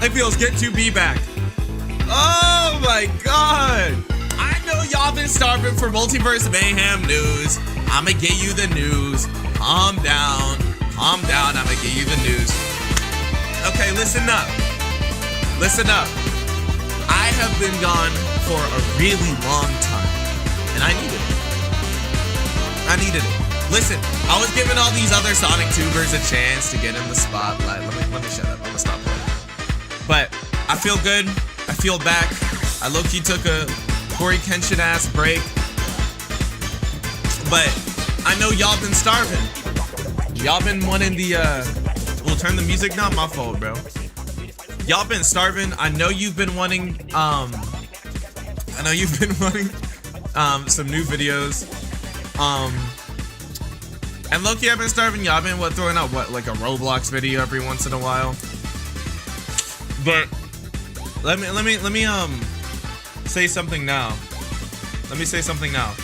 it feels good to be back. Oh my god. I know y'all been starving for Multiverse Mayhem news. I'ma get you the news. Calm down. Calm down. I'ma get you the news. Okay, listen up. Listen up. I have been gone for a really long time, and I needed it. I needed it. Listen, I was giving all these other Sonic tubers a chance to get in the spotlight. Let me shut up. I'm gonna stop playing. But I feel good. I feel back. I low-key took a Corey Kenshin ass break. But I know y'all been starving. Y'all been wanting the we'll turn the music down. My fault, bro. Y'all been starving. I know you've been wanting some new videos. And low-key, I've been starving. Y'all been throwing out like a Roblox video every once in a while. But let me say something now. Let me say something now.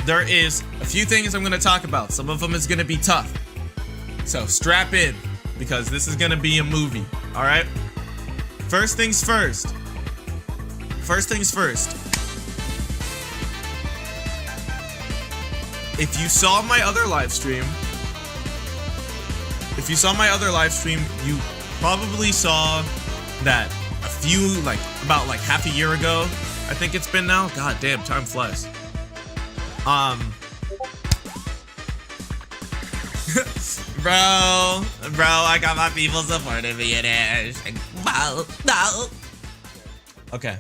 There is a few things I'm gonna talk about. Some of them is gonna be tough. So strap in, because this is gonna be a movie. All right. First things first. First things first. If you saw my other live stream, you probably saw that about half a year ago, I think it's been now. God damn, time flies. bro, I got my people supporting me in it. No. Okay.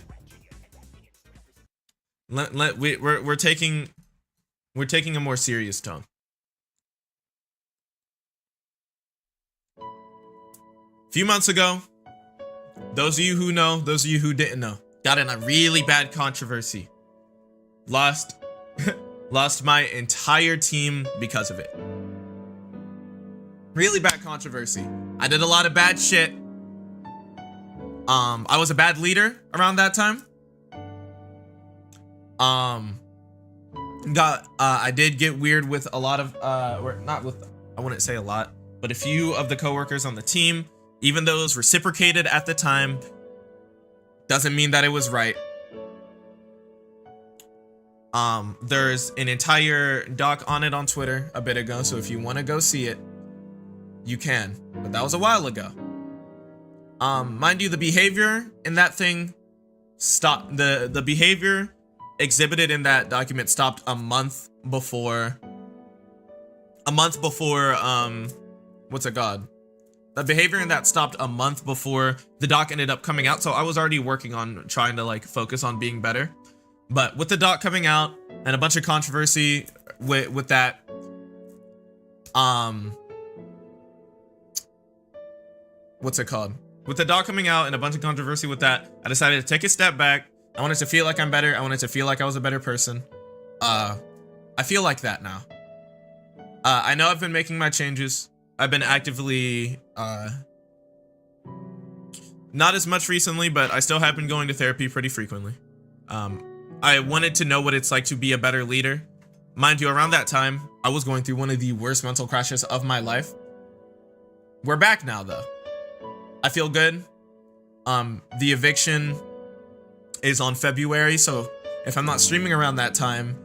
We're taking a more serious tone. A few months ago, those of you who know, those of you who didn't know, got in a really bad controversy. Lost my entire team because of it. Really bad controversy. I did a lot of bad shit. I was a bad leader around that time. I did get weird with a lot of I wouldn't say a lot, but a few of the coworkers on the team. Even though it was reciprocated at the time, doesn't mean that it was right. There's an entire doc on it on Twitter a bit ago, so if you want to go see it, you can. But that was a while ago. Mind you, the behavior in that thing stopped. The behavior exhibited in that document stopped a month before what's it called? The behavior in that stopped a month before the doc ended up coming out, so I was already working on trying to focus on being better. But with the doc coming out and a bunch of controversy with that, what's it called? With the doc coming out and a bunch of controversy with that, I decided to take a step back. I wanted to feel like I'm better. I wanted to feel like I was a better person. I feel like that now. I know I've been making my changes. I've been actively, not as much recently, but I still have been going to therapy pretty frequently. I wanted to know what it's like to be a better leader. Mind you, around that time, I was going through one of the worst mental crashes of my life. We're back now, though. I feel good. The eviction is on February, so if I'm not streaming around that time,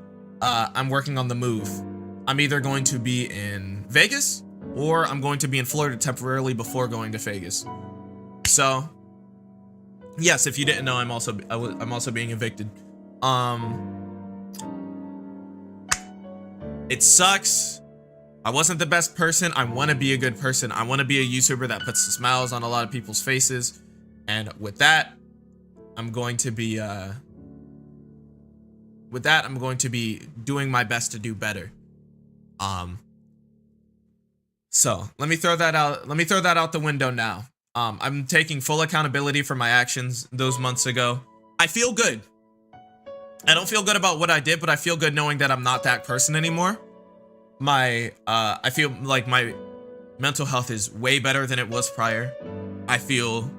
I'm working on the move. I'm either going to be in Vegas or I'm going to be in Florida temporarily before going to Vegas. So, yes, if you didn't know, I'm also being evicted. It sucks. I wasn't the best person. I want to be a good person. I want to be a YouTuber that puts smiles on a lot of people's faces. And with that, I'm going to be doing my best to do better. So let me throw that out. Let me throw that out the window now. I'm taking full accountability for my actions those months ago. I feel good. I don't feel good about what I did, but I feel good knowing that I'm not that person anymore. I feel like my mental health is way better than it was prior. I feel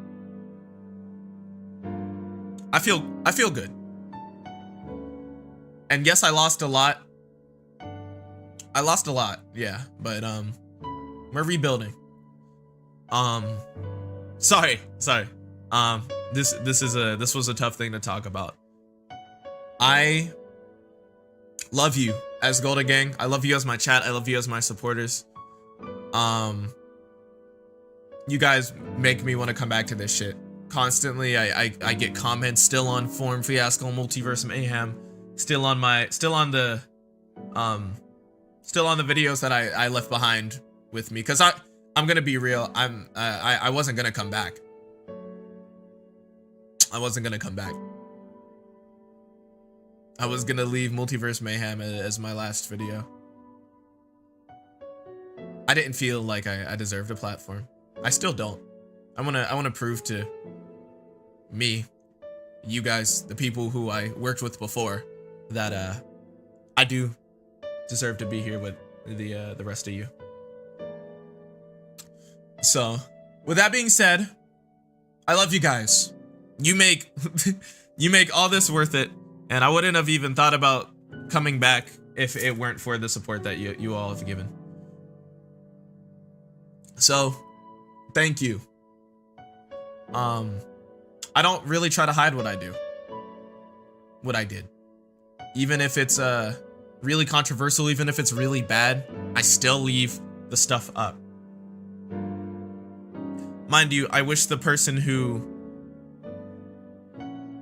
good. And yes, I lost a lot. Yeah, but we're rebuilding. Sorry. This was a tough thing to talk about. I love you as Golden Gang. I love you as my chat. I love you as my supporters. You guys make me want to come back to this shit constantly. I get comments still on Forum Fiasco, Multiverse Mayhem, still on the videos that I left behind with me, because I'm gonna be real. I wasn't gonna come back. I wasn't gonna come back. I was gonna leave Multiverse Mayhem as my last video. I didn't feel like I deserved a platform. I still don't. I wanna prove to me, you guys, the people who I worked with before, that I do deserve to be here with the rest of you. So, with that being said, I love you guys. You make you make all this worth it, and I wouldn't have even thought about coming back if it weren't for the support that you all have given. So, thank you. I don't really try to hide what I do. What I did. Even if it's really controversial, even if it's really bad, I still leave the stuff up. Mind you, I wish the person who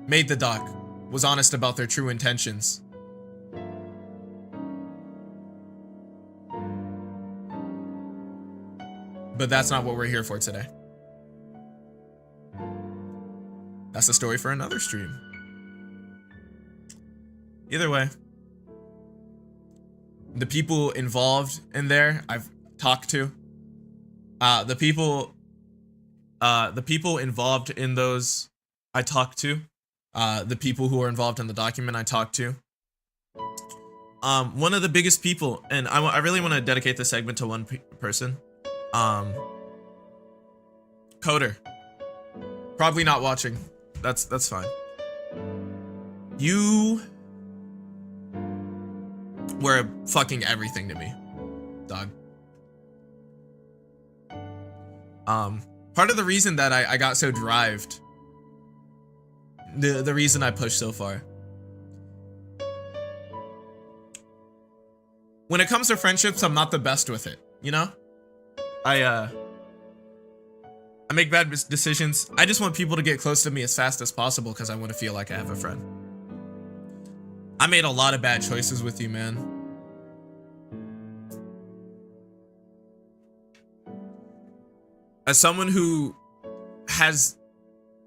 made the doc was honest about their true intentions. But that's not what we're here for today. That's a story for another stream. Either way, the people involved in there I've talked to, the people involved in those I talked to, the people who are involved in the document I talked to. One of the biggest people, and I really want to dedicate this segment to one person. Coder, probably not watching. That's fine. You were fucking everything to me, dog. Part of the reason that I got so drived, the reason I pushed so far. When it comes to friendships, I'm not the best with it, you know? I make bad decisions. I just want people to get close to me as fast as possible because I want to feel like I have a friend. I made a lot of bad choices with you, man. As someone who has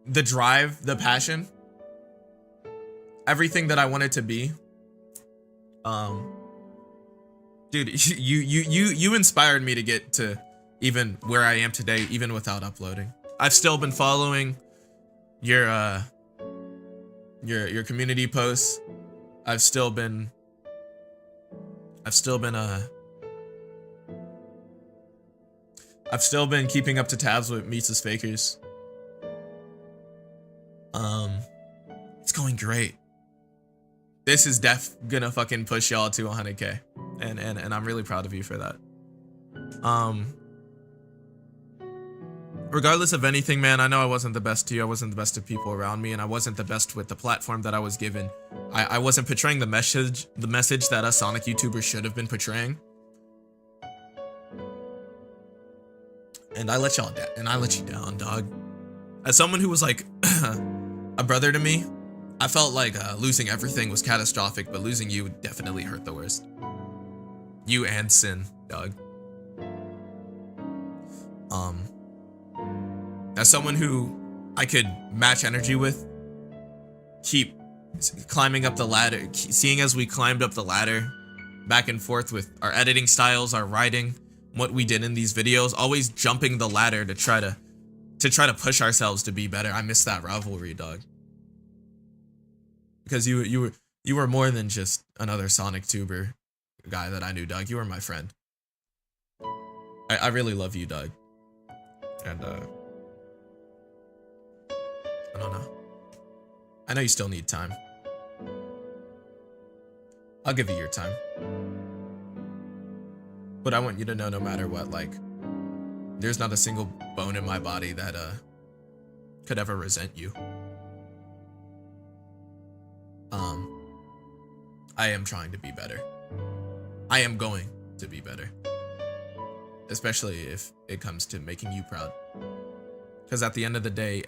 the drive, the passion, everything that I wanted to be, dude, you inspired me to get to even where I am today, even without uploading. I've still been following your community posts. I've still been keeping up to tabs with Meets' Fakers. It's going great. This is gonna fucking push y'all to 100K, and I'm really proud of you for that. Regardless of anything, man, I know I wasn't the best to you. I wasn't the best to people around me, and I wasn't the best with the platform that I was given. I wasn't portraying the message that us Sonic YouTubers should have been portraying. And I let y'all down, and I let you down, dog. As someone who was like a brother to me, I felt like losing everything was catastrophic, but losing you would definitely hurt the worst. You and Sin, dog. As someone who I could match energy with, keep climbing up the ladder, seeing as we climbed up the ladder, back and forth with our editing styles, our writing, what we did in these videos, always jumping the ladder to try to push ourselves to be better. I miss that rivalry, dog. Because you were more than just another Sonic tuber guy that I knew, dog. You were my friend. I really love you, dog. And I don't know. I know you still need time. I'll give you your time. But I want you to know, no matter what, like, there's not a single bone in my body that could ever resent you. I am trying to be better. I am going to be better. Especially if it comes to making you proud. Because at the end of the day,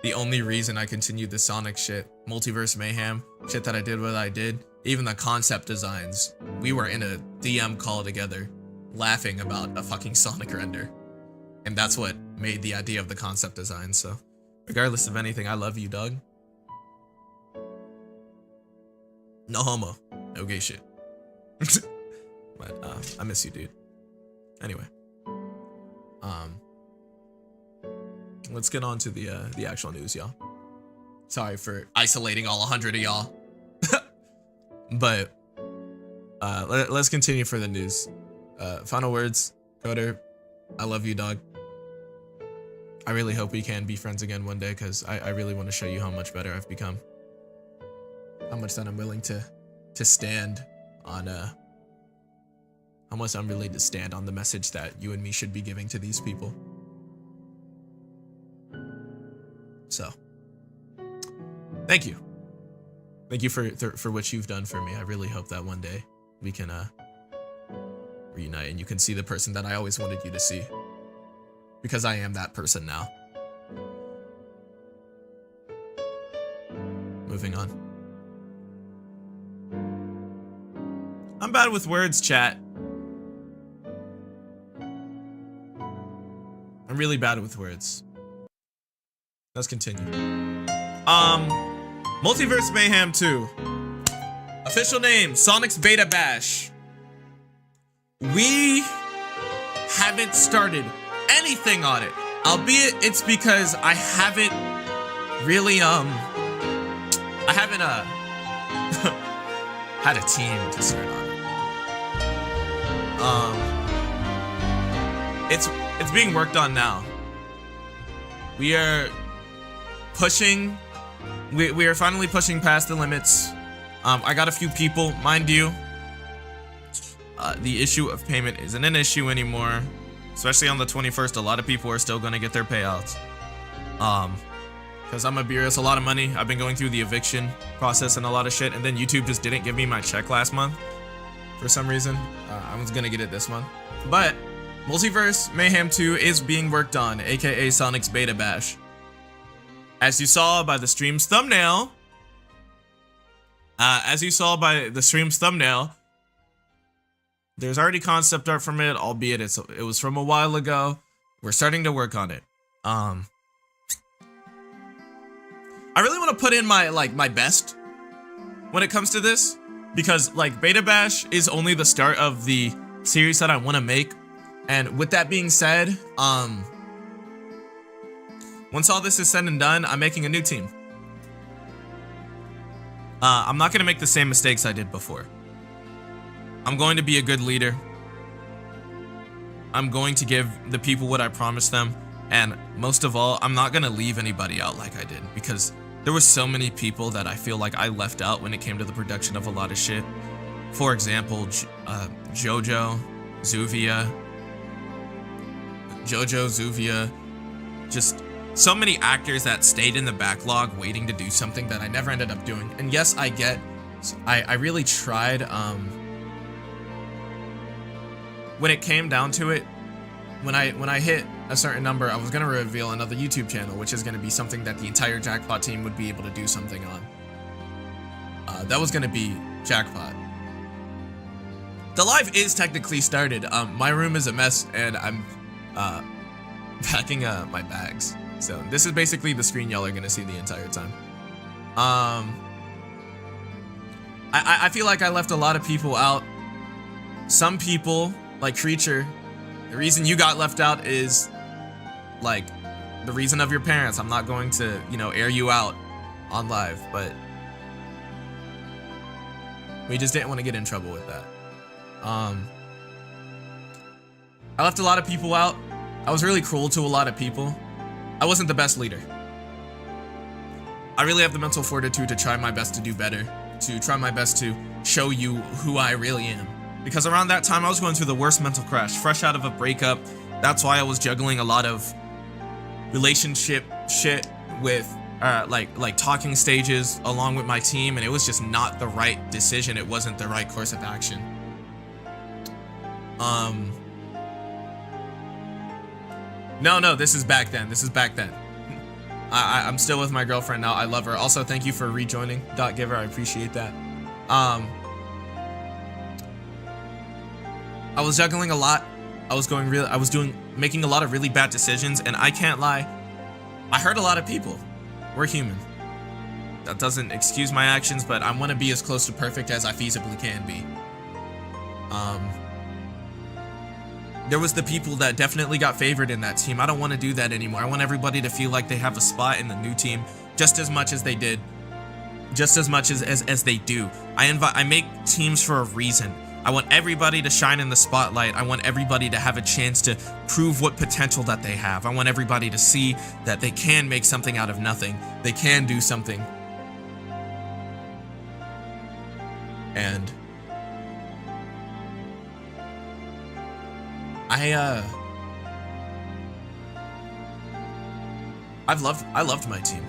the only reason I continued the Sonic shit, Multiverse Mayhem, shit that I did what I did, even the concept designs, we were in a DM call together, laughing about a fucking Sonic render. And that's what made the idea of the concept design, so regardless of anything, I love you, dog. No homo. No gay shit. But, I miss you, dude. Anyway. Let's get on to the actual news, y'all. Sorry for isolating all 100 of y'all. But, let's continue for the news. Final words, Coder. I love you, dog. I really hope we can be friends again one day, because I really want to show you how much better I've become. How much that I'm willing to stand on, how much I'm willing to stand on the message that you and me should be giving to these people. So, thank you. Thank you for what you've done for me. I really hope that one day we can, reunite and you can see the person that I always wanted you to see. Because I am that person now. Moving on. I'm bad with words, chat. I'm really bad with words. Let's continue. Multiverse Mayhem 2. Official name, Sonic's Beta Bash. We haven't started anything on it, albeit it's because I haven't really had a team to start on it. It's being worked on now. We are pushing, we are finally pushing past the limits. I got a few people, mind you, the issue of payment isn't an issue anymore. Especially on the 21st, a lot of people are still gonna get their payouts. Because I'm gonna be honest, a lot of money. I've been going through the eviction process and a lot of shit, and then YouTube just didn't give me my check last month for some reason. I was gonna get it this month. But Multiverse Mayhem 2 is being worked on, aka Sonic's Beta Bash. As you saw by the stream's thumbnail, there's already concept art from it, albeit it was from a while ago. We're starting to work on it. I really want to put in my best when it comes to this, because Beta Bash is only the start of the series that I want to make. And with that being said, once all this is said and done, I'm making a new team. I'm not going to make the same mistakes I did before. I'm going to be a good leader. I'm going to give the people what I promised them. And most of all, I'm not going to leave anybody out like I did, because there were so many people that I feel like I left out when it came to the production of a lot of shit. For example, Jojo, Zuvia, just so many actors that stayed in the backlog waiting to do something that I never ended up doing. And yes, I really tried, when it came down to it, when I hit a certain number, I was gonna reveal another YouTube channel, which is gonna be something that the entire Jackpot team would be able to do something on. That was gonna be Jackpot. The live is technically started. My room is a mess, and I'm packing my bags. So this is basically the screen y'all are gonna see the entire time. I feel like I left a lot of people out. Some people, like Creature, the reason you got left out is the reason of your parents. I'm not going to, air you out on live, but we just didn't want to get in trouble with that. I left a lot of people out. I was really cruel to a lot of people. I wasn't the best leader. I really have the mental fortitude to try my best to do better, to try my best to show you who I really am. Because around that time, I was going through the worst mental crash, fresh out of a breakup. That's why I was juggling a lot of relationship shit with like talking stages along with my team, and it was just not the right decision. It wasn't the right course of action. No, this is back then. I'm still with my girlfriend now. I love her. Also, thank you for rejoining, Giver. I appreciate that. I was juggling a lot. I was making a lot of really bad decisions, and I can't lie, I hurt a lot of people. We're human. That doesn't excuse my actions, but I want to be as close to perfect as I feasibly can be. There was the people that definitely got favored in that team. I don't want to do that anymore. I want everybody to feel like they have a spot in the new team just as much as they did, just as much as they do. I make teams for a reason. I want everybody to shine in the spotlight. I want everybody to have a chance to prove what potential that they have. I want everybody to see that they can make something out of nothing. They can do something. And I loved my team.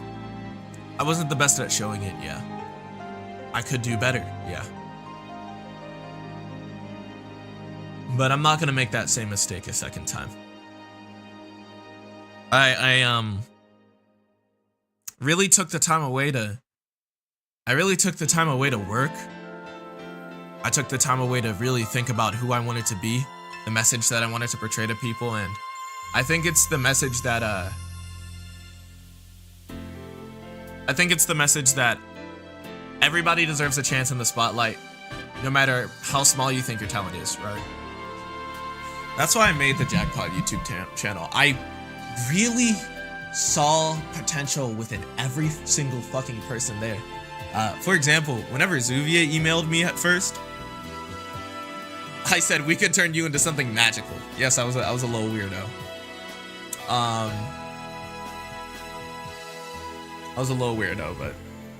I wasn't the best at showing it, yeah. I could do better, yeah. But I'm not gonna make that same mistake a second time. I really took the time away to work. I took the time away to really think about who I wanted to be, the message that I wanted to portray to people, and I think it's the message that everybody deserves a chance in the spotlight, no matter how small you think your talent is, right? That's why I made the Jackpot YouTube channel. I really saw potential within every single fucking person there. For example, whenever Zuvia emailed me at first, I said we could turn you into something magical. Yes, I was a little weirdo. I was a little weirdo, but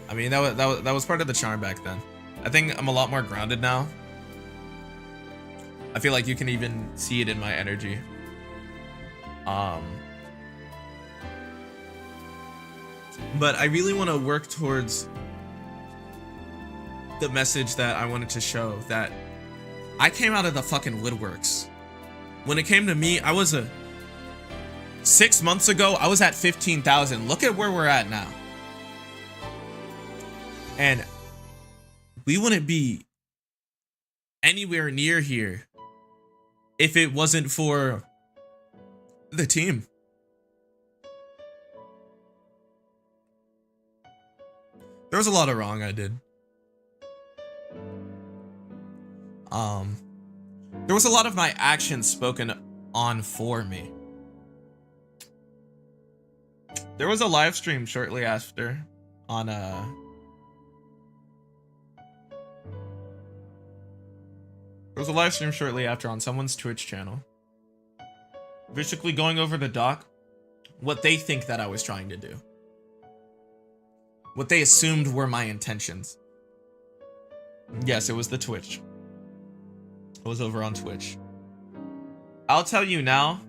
I mean that was part of the charm back then. I think I'm a lot more grounded now. I feel like you can even see it in my energy. But I really want to work towards the message that I wanted to show, that I came out of the fucking woodworks. When it came to me, 6 months ago, I was at 15,000. Look at where we're at now. And we wouldn't be anywhere near here if it wasn't for the team. There was a lot of wrong I did. There was a lot of my actions spoken on for me. There was a live stream shortly after on There was a live stream shortly after on someone's Twitch channel, basically going over the doc, what they think that I was trying to do, what they assumed were my intentions. Yes, it was the Twitch. I was over on Twitch. I'll tell you now,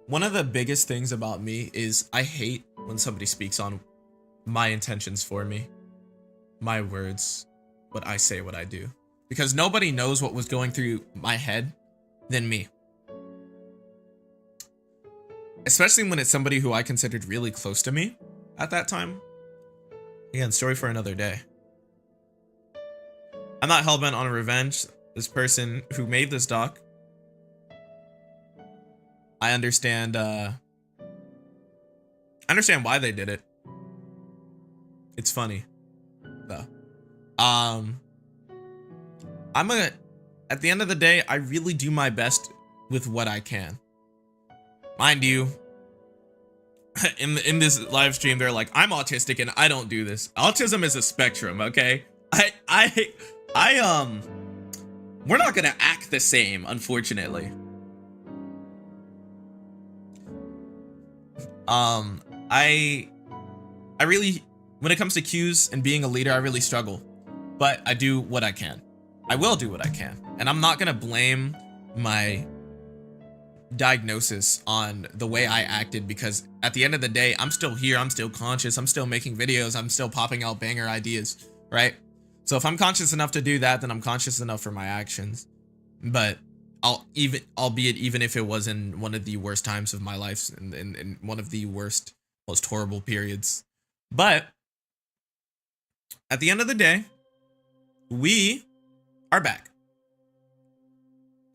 one of the biggest things about me is I hate when somebody speaks on my intentions for me, my words, what I say, what I do, because nobody knows what was going through my head than me. Especially when it's somebody who I considered really close to me at that time. Again, story for another day. I'm not hellbent on revenge. This person who made this doc, I understand why they did it. It's funny, though. At the end of the day, I really do my best with what I can. Mind you, in this live stream, they're like, I'm autistic and I don't do this. Autism is a spectrum, okay? We're not gonna act the same, unfortunately. I really, when it comes to cues and being a leader, I really struggle, but I do what I can. I will do what I can. And I'm not gonna blame my diagnosis on the way I acted, because at the end of the day, I'm still here, I'm still conscious, I'm still making videos, I'm still popping out banger ideas, right? So if I'm conscious enough to do that, then I'm conscious enough for my actions. But albeit even if it was in one of the worst times of my life, in one of the worst, most horrible periods. But at the end of the day, we are back.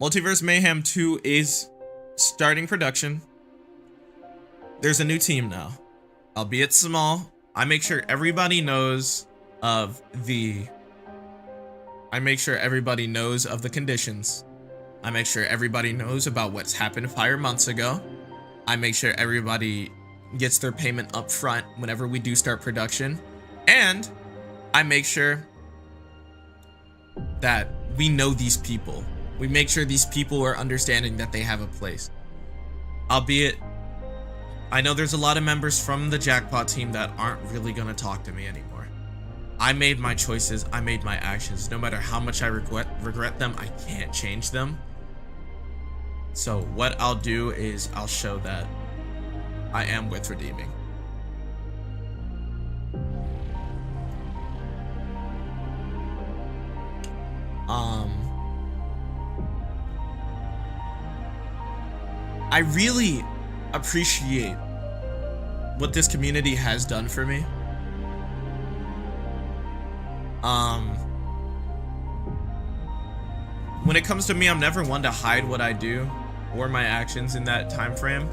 Multiverse Mayhem 2 is starting production. There's a new team now, albeit small. I make sure everybody knows of the conditions. I make sure everybody knows about what's happened 5 months ago. I make sure everybody gets their payment up front whenever we do start production. And I make sure that we know these people. We make sure these people are understanding that they have a place. Albeit, I know there's a lot of members from the Jackpot team that aren't really gonna talk to me anymore. I made my choices, I made my actions. No matter how much I regret them, I can't change them. So what I'll do is I'll show that I am with Redeeming. I really appreciate what this community has done for me. When it comes to me, I'm never one to hide what I do or my actions in that time frame.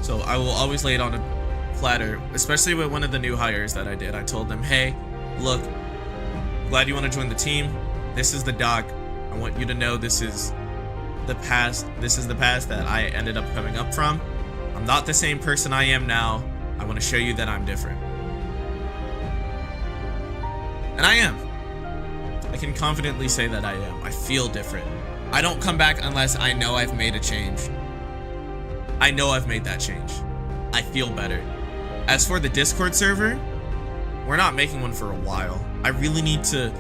So I will always lay it on a platter, especially with one of the new hires that I did. I told them, hey, look, glad you want to join the team. This is the doc. I want you to know this is the past. This is the past that I ended up coming up from. I'm not the same person I am now. I want to show you that I'm different. And I am. I can confidently say that I am. I feel different. I don't come back unless I know I've made a change. I know I've made that change. I feel better. As for the Discord server, we're not making one for a while. I really need to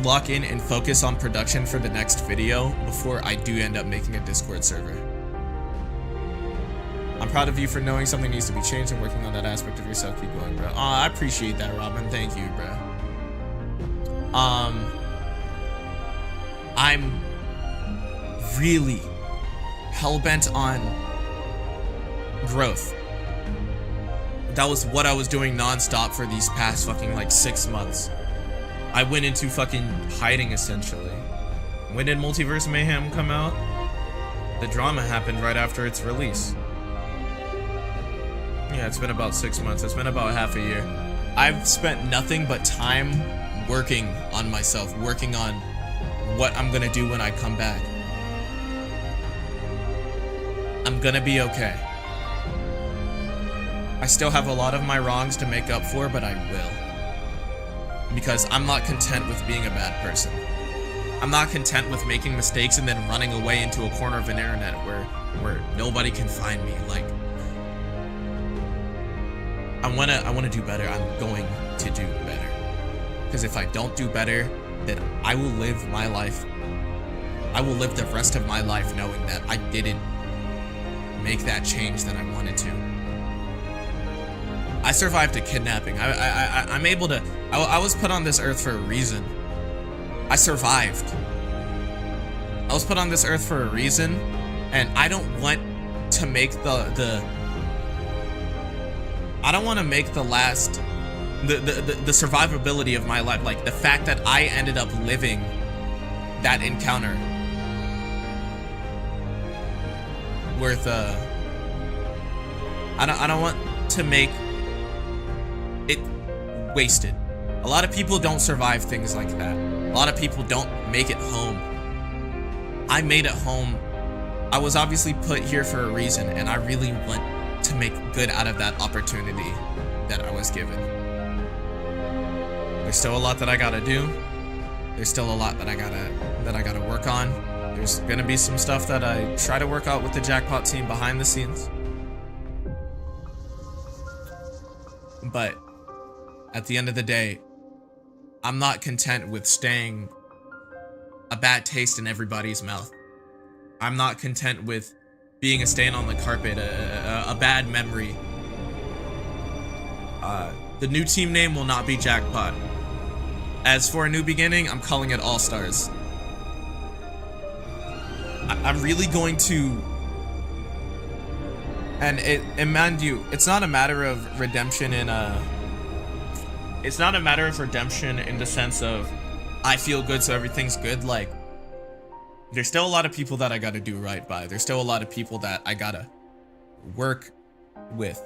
lock in and focus on production for the next video before I do end up making a Discord server. I'm proud of you for knowing something needs to be changed and working on that aspect of yourself. Keep going, bro. I appreciate that, Robin. Thank you, bro. I'm really hell-bent on growth. That was what I was doing non-stop for these past fucking like 6 months. I went into fucking hiding essentially. When did Multiverse Mayhem come out? The drama happened right after its release. Yeah, it's been about 6 months. It's been about half a year. I've spent nothing but time working on myself, working on what I'm gonna do when I come back. I'm gonna be okay. I still have a lot of my wrongs to make up for, but I will. Because I'm not content with being a bad person. I'm not content with making mistakes and then running away into a corner of an internet where nobody can find me. Like, I wanna do better. I'm going to do better. Because if I don't do better, then I will live my life. I will live the rest of my life knowing that I didn't make that change that I wanted to. I survived a kidnapping. I'm able to. I was put on this earth for a reason. I survived. I was put on this earth for a reason, and I don't want to make I don't want to make the last the survivability of my life, like the fact that I ended up living that encounter worth I don't want to make it wasted. A lot of people don't survive things like that. A lot of people don't make it home. I made it home. I was obviously put here for a reason, and I really want to make good out of that opportunity that I was given. There's still a lot that I gotta do. There's still a lot that I gotta work on. There's gonna be some stuff that I try to work out with the Jackpot team behind the scenes. But at the end of the day, I'm not content with staying a bad taste in everybody's mouth. I'm not content with being a stain on the carpet, a bad memory. The new team name will not be Jackpot. As for a new beginning, I'm calling it All Stars. I'm really going to, and mind you, it's not a matter of redemption in it's not a matter of redemption in the sense of I feel good so everything's good. Like, there's still a lot of people that I gotta do right by. There's still a lot of people that I gotta work with.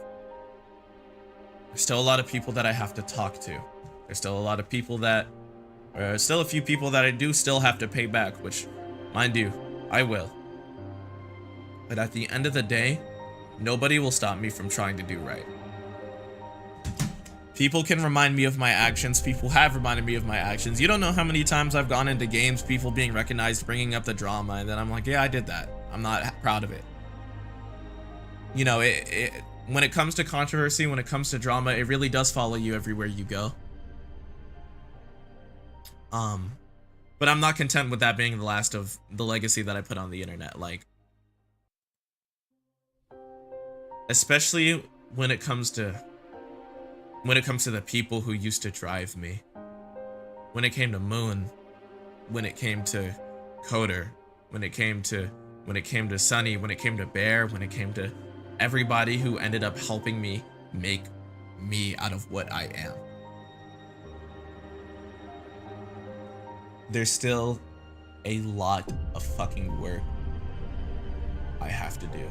There's still a lot of people that I have to talk to. There's still a lot of people that, still a few people that I do still have to pay back, which, mind you, I will. But at the end of the day, nobody will stop me from trying to do right. People can remind me of my actions. People have reminded me of my actions. You don't know how many times I've gone into games, people being recognized, bringing up the drama, and then I'm like, yeah, I did that. I'm not proud of it. You know, when it comes to controversy, when it comes to drama, it really does follow you everywhere you go. But I'm not content with that being the last of the legacy that I put on the internet. Like, especially when it comes to the people who used to drive me. When it came to Moon, when it came to Coder, when it came to Sunny, when it came to Bear, when it came to everybody who ended up helping me make me out of what I am. There's still a lot of fucking work I have to do.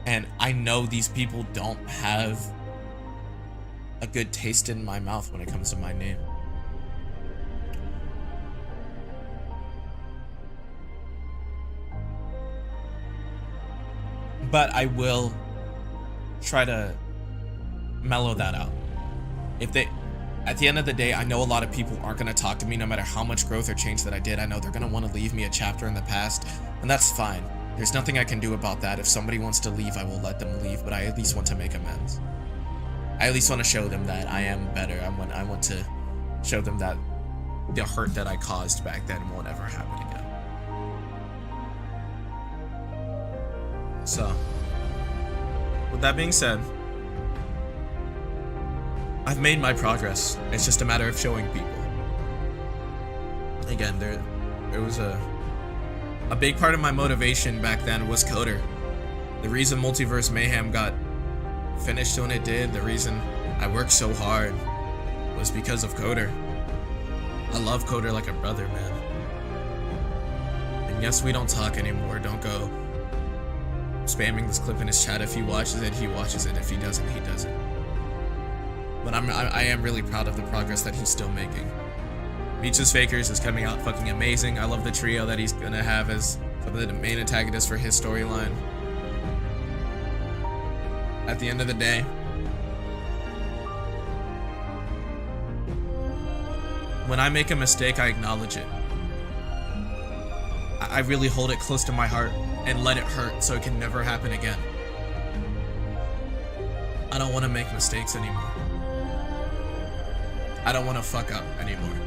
And I know these people don't have a good taste in my mouth when it comes to my name. But I will try to mellow that out. At the end of the day, I know a lot of people aren't going to talk to me no matter how much growth or change that I did. I know they're going to want to leave me a chapter in the past, and that's fine. There's nothing I can do about that. If somebody wants to leave, I will let them leave, but I at least want to make amends. I at least want to show them that I am better. I want to show them that the hurt that I caused back then won't ever happen again. So, with that being said, I've made my progress. It's just a matter of showing people. Again, there was a big part of my motivation back then was Coder. The reason Multiverse Mayhem got finished when it did, the reason I worked so hard was because of Coder. I love Coder like a brother, man. And yes, we don't talk anymore. Don't go spamming this clip in his chat. If he watches it, he watches it. If he doesn't, he doesn't. But I am really proud of the progress that he's still making. Meets Fakers is coming out fucking amazing. I love the trio that he's gonna have as some of the main antagonists for his storyline. At the end of the day, when I make a mistake, I acknowledge it. I really hold it close to my heart and let it hurt so it can never happen again. I don't want to make mistakes anymore. I don't want to fuck up anymore.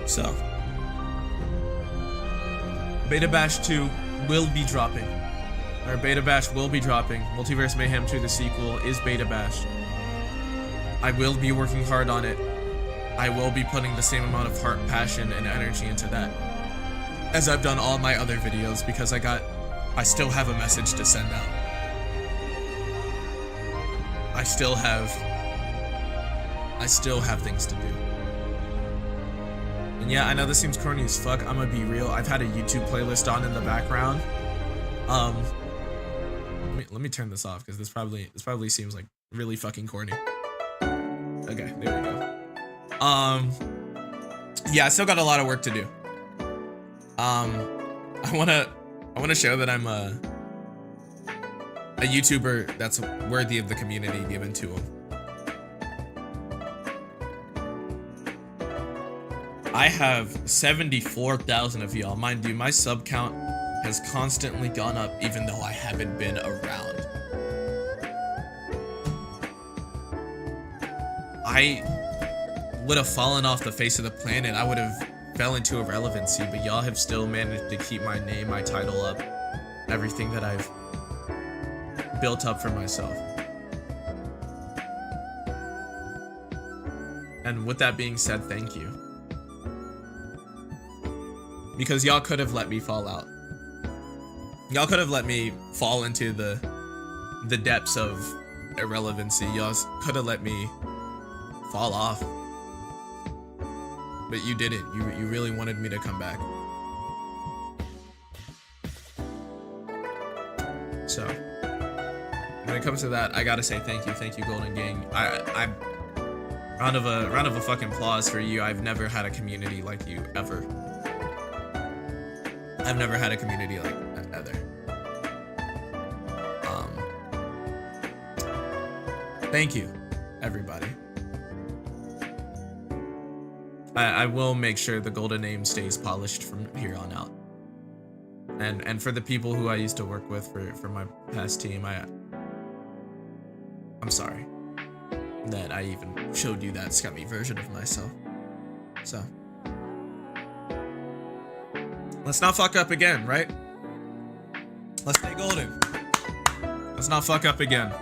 So, Beta Bash 2 will be dropping. Or Beta Bash will be dropping. Multiverse Mayhem 2, the sequel, is Beta Bash. I will be working hard on it. I will be putting the same amount of heart, passion, and energy into that as I've done all my other videos, because I still have a message to send out. I still have things to do. And yeah, I know this seems corny as fuck. I'm gonna be real. I've had a YouTube playlist on in the background. Let me turn this off because this probably seems like really fucking corny. Okay, there we go. Yeah, I still got a lot of work to do. I wanna show that I'm a YouTuber that's worthy of the community given to him. I have 74,000 of y'all. Mind you, my sub count has constantly gone up even though I haven't been around. I would have fallen off the face of the planet. I would have fell into irrelevancy, but y'all have still managed to keep my name, my title up, everything that I've built up for myself. And with that being said, thank you. Because y'all could have let me fall out. Y'all could have let me fall into the depths of irrelevancy. Y'all could have let me fall off. But you didn't. You really wanted me to come back. So when it comes to that, I gotta say thank you, Golden Gang. I round of a fucking applause for you. I've never had a community like you ever. I've never had a community like that ever. Thank you, everybody. I will make sure the golden name stays polished from here on out. And for the people who I used to work with for my past team, I'm sorry that I even showed you that scummy version of myself. So let's not fuck up again, right? Let's stay golden. Let's not fuck up again.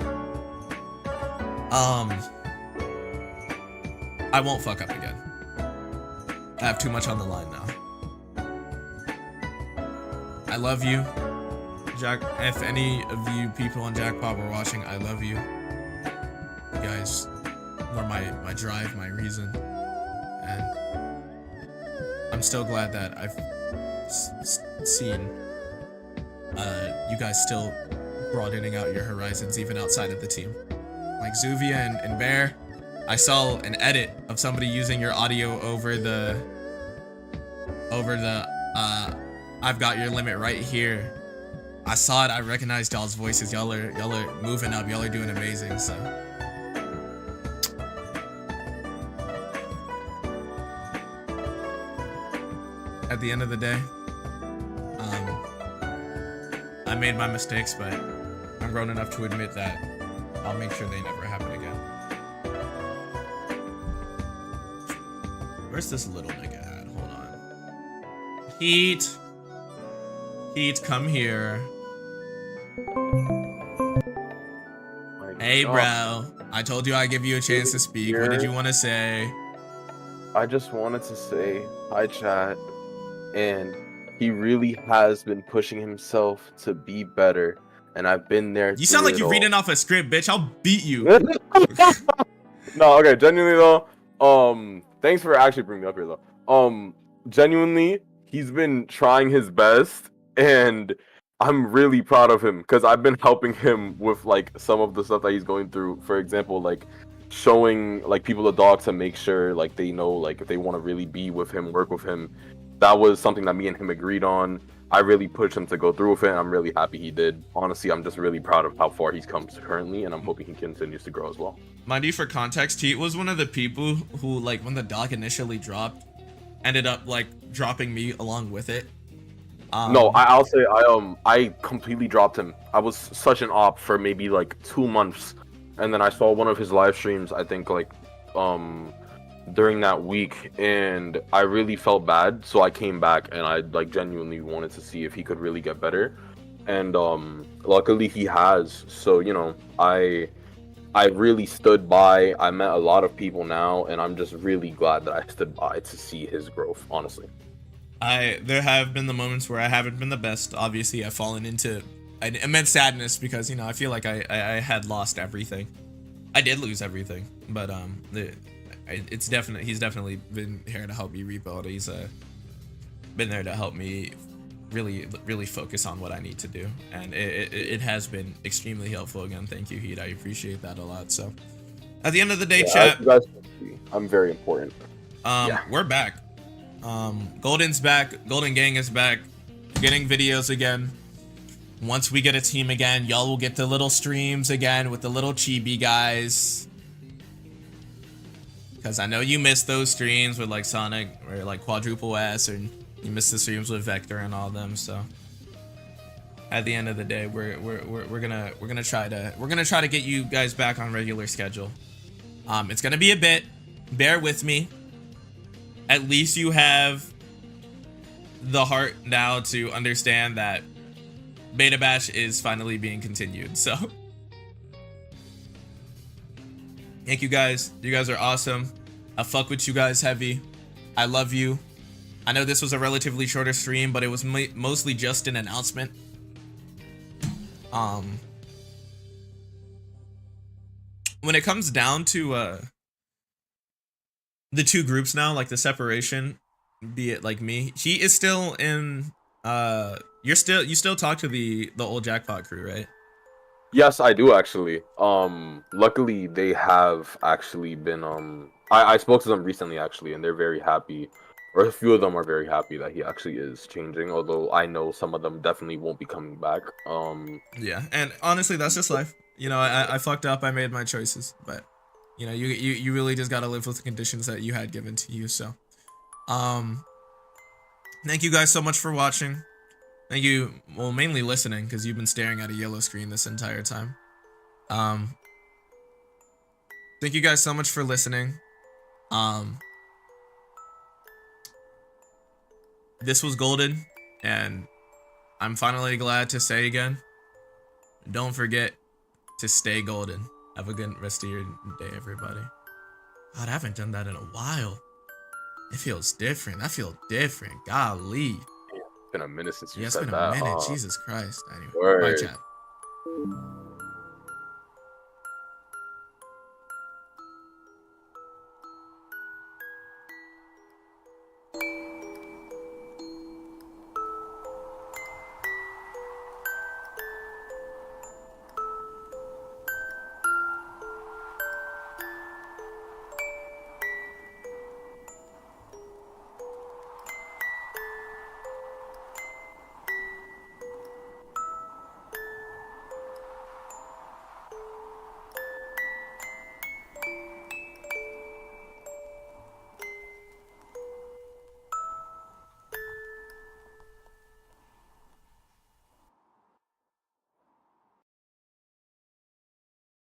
I won't fuck up again. I have too much on the line now. I love you, Jack. If any of you people on Jackpot were watching, I love you. You guys were my drive, my reason, and I'm still glad that I've seen you guys still broadening out your horizons even outside of the team. Like Zuvia and Bear, I saw an edit of somebody using your audio over the I've got your limit right here. I saw it, I recognized y'all's voices. Y'all are moving up, y'all are doing amazing, so at the end of the day, I made my mistakes, but I'm grown enough to admit that I'll make sure they never happen again. Where's this little nigga at? Hold on. Heat, come here. Hey, bro. I told you I'd give you a chance to speak. What did you want to say? I just wanted to say hi, chat. And he really has been pushing himself to be better. And I've been there. You sound like you're reading off a script, bitch. I'll beat you. No, okay, genuinely though. Thanks for actually bringing me up here though. Genuinely, he's been trying his best, and I'm really proud of him because I've been helping him with like some of the stuff that he's going through. For example, like showing like people the dog to make sure like they know like if they want to really be with him, work with him. That was something that me and him agreed on. I really pushed him to go through with it, and I'm really happy he did. Honestly, I'm just really proud of how far he's come currently, and I'm hoping he continues to grow as well. Mind you, for context, he was one of the people who, like, when the doc initially dropped, ended up, like, dropping me along with it. No, I'll say I completely dropped him. I was such an op for maybe, like, 2 months, and then I saw one of his live streams, I think, like, during that week, and I really felt bad, so I came back and I like genuinely wanted to see if he could really get better, and luckily he has. So you know, I really stood by. I met a lot of people now, and I'm just really glad that I stood by to see his growth, honestly. There have been the moments where I haven't been the best. Obviously, I've fallen into an immense sadness because, you know, I feel like I had lost everything. I did lose everything, but he's definitely been here to help me rebuild. He's been there to help me really focus on what I need to do, and it has been extremely helpful. Again, thank you, Heat. I appreciate that a lot. So at the end of the day, chat, you guys can see, I'm very important. We're back. Golden's back. Golden Gang is back, getting videos again. Once we get a team again, y'all will get the little streams again with the little chibi guys. Because I know you missed those streams with like Sonic or like Quadruple S, or you missed the streams with Vector and all them. So at the end of the day, we're gonna try to get you guys back on regular schedule. It's gonna be a bit. Bear with me. At least you have the heart now to understand that Beta Bash is finally being continued. So thank you guys. You guys are awesome. I fuck with you guys heavy. I love you. I know this was a relatively shorter stream, but it was mostly just an announcement. When it comes down to the two groups now, like the separation, be it like me, he is still in you still talk to the old Jackpot crew, right? Yes, I do actually. Luckily they have actually been I spoke to them recently actually, and they're very happy, or a few of them are very happy that he actually is changing, although I know some of them definitely won't be coming back. Yeah, and honestly, that's just life. You know, I fucked up. I made my choices, but you know, you really just gotta live with the conditions that you had given to you. So, thank you guys so much for watching. Thank you, well, mainly listening, because you've been staring at a yellow screen this entire time. Thank you guys so much for listening. This was golden, and I'm finally glad to say again, don't forget to stay golden. Have a good rest of your day, everybody. God, I haven't done that in a while. It feels different. I feel different. Golly. It's been a minute since you Yeah, it's said been that. a minute. Jesus Christ. Anyway, Word. bye, chat.